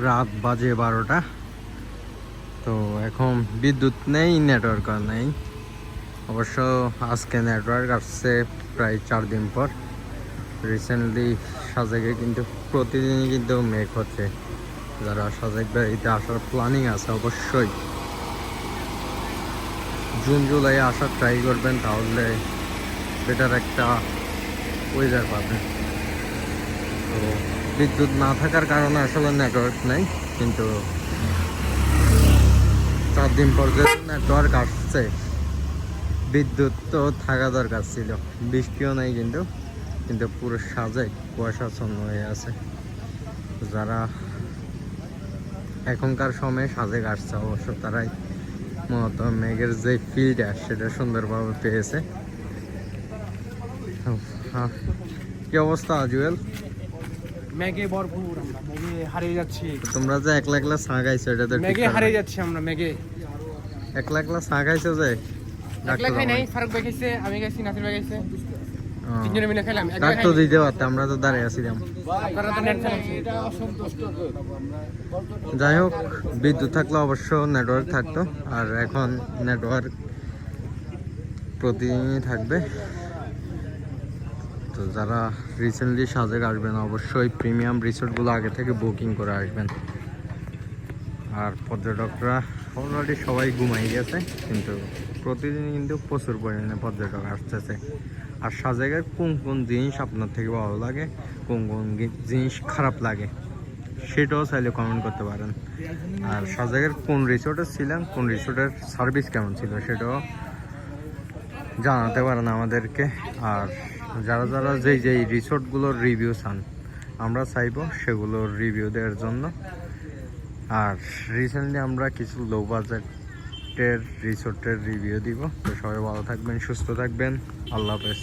রাত বাজে 12টা। তো এখন বিদ্যুৎ নেই, নেটওয়ার্ক নেই। অবশ্য আজকে নেটওয়ার্ক আসছে প্রায় 4 দিন পর। রিসেন্টলি সাজেকে কিন্তু প্রতিদিনই কিন্তু মেঘ হচ্ছে। যারা সাজেক বেড়াইতে আসার প্ল্যানিং আছে অবশ্যই জুন জুলাই আসার ট্রাই করবেন, তাহলে বেটার একটা ওয়েদার পাবেন। তো বিদ্যুৎ না থাকার কারণে আসলে নেটওয়ার্ক নেই, কিন্তু 4 দিন পর যে নেটওয়ার্ক আসছে, বিদ্যুৎ তো থাকা দরকার ছিল। বৃষ্টিও নেই কিন্তু কিন্তু পুরো সাজেক কুয়াশাচ্ছন্ন হয়ে আছে। যারা এখনকার সময়ে সাজেক আসছে অবশ্য তারাই মূলত মেঘের যে ফিলটা সেটা সুন্দরভাবে পেয়েছে। কি অবস্থা জুয়েল? মেঘে ভরপুর, আমরা মেঘে হারিয়ে যাচ্ছি। তোমরা যে একলা একলা চা খাইছো, এটা তো মেঘে হারিয়ে যাচ্ছি আমরা, মেঘে একলা একলা চা খাইছো যে? একলা খাই নাই, ফারুক ভাই খাইছে, আমি খাইছি, নাসির ভাই খাইছে, তিনজনে মিলে খেলাম। ডাক তো দিতে পারতাম, আমরা তো দাঁড়িয়ে আছিলাম। আপনারা তো নেট চালাচ্ছেন। যাই হোক, বিদ্যুৎ থাকলে অবশ্য নেটওয়ার্ক থাকতো, আর এখন নেটওয়ার্ক প্রতিদিনই থাকবে। তো যারা রিসেন্টলি সাজেক আসবেন অবশ্যই প্রিমিয়াম রিসোর্টগুলো আগে থেকে বুকিং করে আসবেন। আর পর্যটকরা অলরেডি সবাই ঘুমাই গেছে, কিন্তু প্রতিদিন কিন্তু প্রচুর পরিমাণে পর্যটক আসতেছে। আর সাজেকের কোন কোন জিনিস আপনার থেকে ভালো লাগে, কোন কোন জিনিস খারাপ লাগে, সেটাও চাইলে কমেন্ট করতে পারেন। আর সাজেকের কোন রিসোর্টে ছিলেন, কোন রিসোর্টের সার্ভিস কেমন ছিল, সেটাও জানাতে পারেন আমাদেরকে। আর যারা যারা যেই রিসোর্টগুলোর রিভিউ চান, আমরা চাইবো সেগুলোর রিভিউ দেওয়ার জন্য। আর রিসেন্টলি আমরা কিছু লো বাজেটের রিসোর্টের রিভিউ দিব। তো সবাই ভালো থাকবেন, সুস্থ থাকবেন, আল্লাহ হাফেজ।